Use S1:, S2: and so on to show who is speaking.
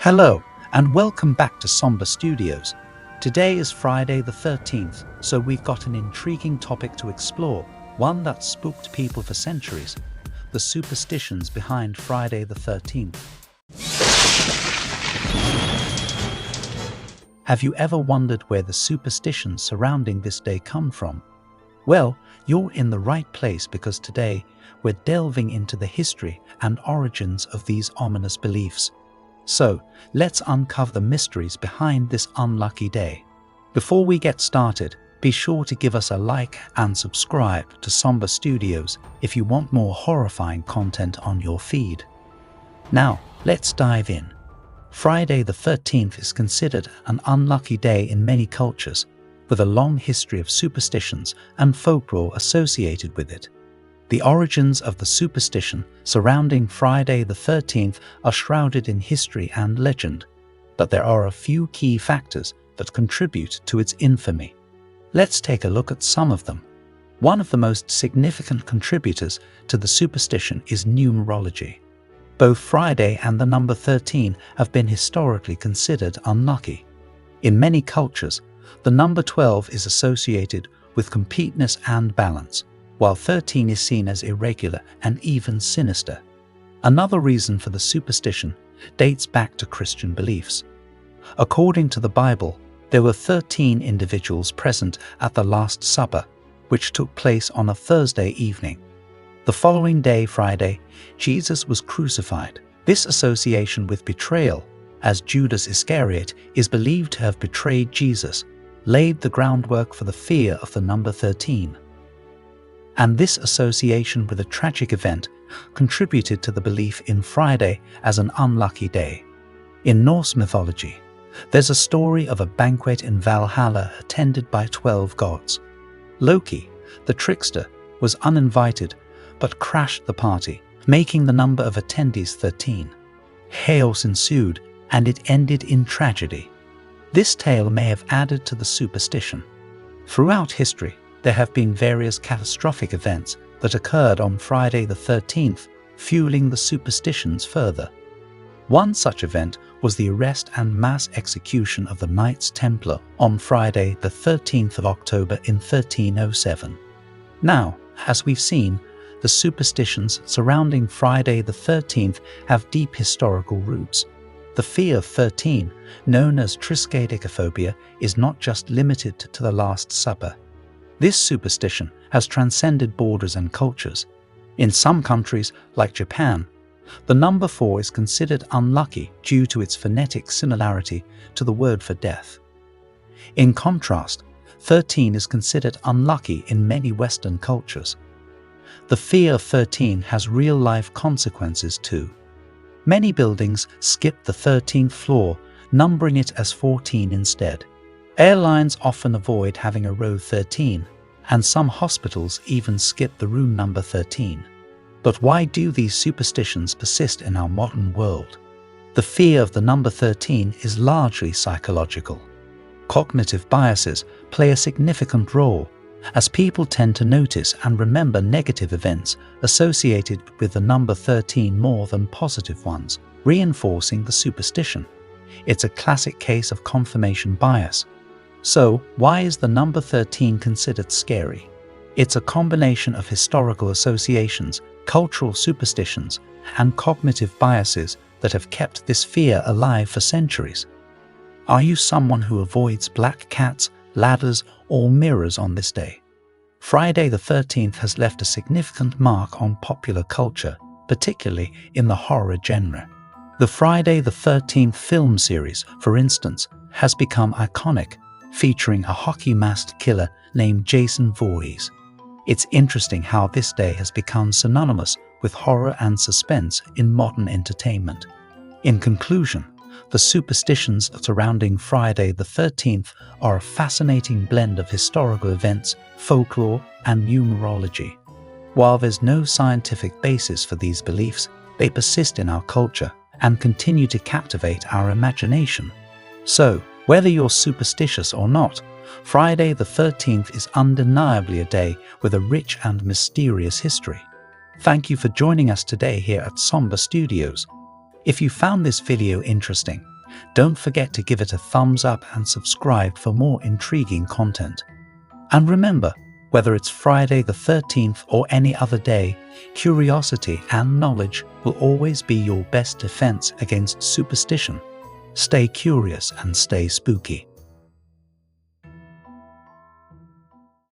S1: Hello, and welcome back to Somber Studios. Today is Friday the 13th, so we've got an intriguing topic to explore, one that spooked people for centuries: the superstitions behind Friday the 13th. Have you ever wondered where the superstitions surrounding this day come from? Well, you're in the right place, because today we're delving into the history and origins of these ominous beliefs. So, let's uncover the mysteries behind this unlucky day. Before we get started, be sure to give us a like and subscribe to Somber Studios if you want more horrifying content on your feed. Now, let's dive in. Friday the 13th is considered an unlucky day in many cultures, with a long history of superstitions and folklore associated with it. The origins of the superstition surrounding Friday the 13th are shrouded in history and legend, but there are a few key factors that contribute to its infamy. Let's take a look at some of them. One of the most significant contributors to the superstition is numerology. Both Friday and the number 13 have been historically considered unlucky. In many cultures, the number 12 is associated with completeness and balance, while 13 is seen as irregular and even sinister. Another reason for the superstition dates back to Christian beliefs. According to the Bible, there were 13 individuals present at the Last Supper, which took place on a Thursday evening. The following day, Friday, Jesus was crucified. This association with betrayal, as Judas Iscariot is believed to have betrayed Jesus, laid the groundwork for the fear of the number 13. And this association with a tragic event contributed to the belief in Friday as an unlucky day. In Norse mythology, there's a story of a banquet in Valhalla attended by 12 gods. Loki, the trickster, was uninvited but crashed the party, making the number of attendees 13. Chaos ensued, and it ended in tragedy. This tale may have added to the superstition. Throughout history, there have been various catastrophic events that occurred on Friday the 13th, fueling the superstitions further. One such event was the arrest and mass execution of the Knights Templar on Friday the 13th of October in 1307. Now, as we've seen, the superstitions surrounding Friday the 13th have deep historical roots. The fear of 13, known as triskaidekaphobia, is not just limited to the Last Supper. This superstition has transcended borders and cultures. In some countries, like Japan, the number 4 is considered unlucky due to its phonetic similarity to the word for death. In contrast, 13 is considered unlucky in many Western cultures. The fear of 13 has real-life consequences too. Many buildings skip the 13th floor, numbering it as 14 instead. Airlines often avoid having a row 13, and some hospitals even skip the room number 13. But why do these superstitions persist in our modern world? The fear of the number 13 is largely psychological. Cognitive biases play a significant role, as people tend to notice and remember negative events associated with the number 13 more than positive ones, reinforcing the superstition. It's a classic case of confirmation bias. So, why is the number 13 considered scary? It's a combination of historical associations, cultural superstitions, and cognitive biases that have kept this fear alive for centuries. Are you someone who avoids black cats, ladders, or mirrors on this day? Friday the 13th has left a significant mark on popular culture, particularly in the horror genre. The Friday the 13th film series, for instance, has become iconic, featuring a hockey-masked killer named Jason Voorhees. It's interesting how this day has become synonymous with horror and suspense in modern entertainment. In conclusion, the superstitions surrounding Friday the 13th are a fascinating blend of historical events, folklore, and numerology. While there's no scientific basis for these beliefs, they persist in our culture and continue to captivate our imagination. So, whether you're superstitious or not, Friday the 13th is undeniably a day with a rich and mysterious history. Thank you for joining us today here at Somber Studios. If you found this video interesting, Don't forget to give it a thumbs up and subscribe for more intriguing content. And remember, whether it's Friday the 13th or any other day, curiosity and knowledge will always be your best defense against superstition. Stay curious and stay spooky.